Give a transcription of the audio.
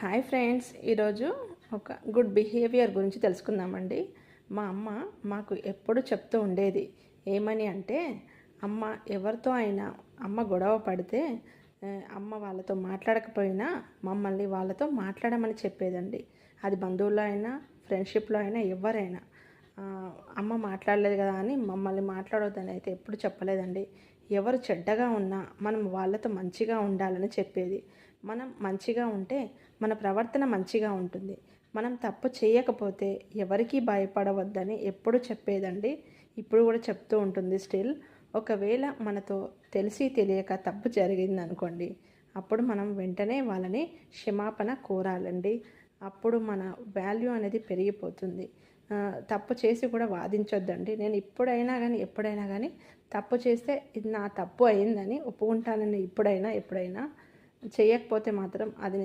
Hi friends, ఈరోజు ఒక good behaviour గురించి తెలుసుకుందామండి. మా అమ్మ మాకు ఎప్పుడు చెప్తూ ఉండేది ఏమని అంటే, ఎవరితో అయినా అమ్మ గొడవ పడితే అమ్మ వాళ్ళతో మాట్లాడకపోయినా మమ్మల్ని వాళ్ళతో మాట్లాడమని చెప్పేదండి. అది బంధువుల్లో అయినా ఫ్రెండ్షిప్లో అయినా ఎవరైనా అమ్మ మాట్లాడలేదు కదా అని మమ్మల్ని మాట్లాడొద్దని అయితే ఎప్పుడు చెప్పలేదండి. ఎవరు చెడ్డగా ఉన్నా మనం వాళ్ళతో మంచిగా ఉండాలని చెప్పేది. మనం మంచిగా ఉంటే మన ప్రవర్తన మంచిగా ఉంటుంది. మనం తప్పు చేయకపోతే ఎవరికీ భయపడవద్దని ఎప్పుడు చెప్పేదండి. ఇప్పుడు కూడా చెప్తూ ఉంటుంది స్టిల్. ఒకవేళ మనతో తెలిసి తెలియక తప్పు జరిగిందనుకోండి, అప్పుడు మనం వెంటనే వాళ్ళని క్షమాపణ కోరాలండి. అప్పుడు మన వాల్యూ అనేది పెరిగిపోతుంది. తప్పు చేసి కూడా వాదించొద్దండి. నేను ఎప్పుడైనా కానీ తప్పు చేస్తే ఇది నా తప్పు అయిందని ఒప్పుకుంటానని ఎప్పుడైనా చేయకపోతే మాత్రం అది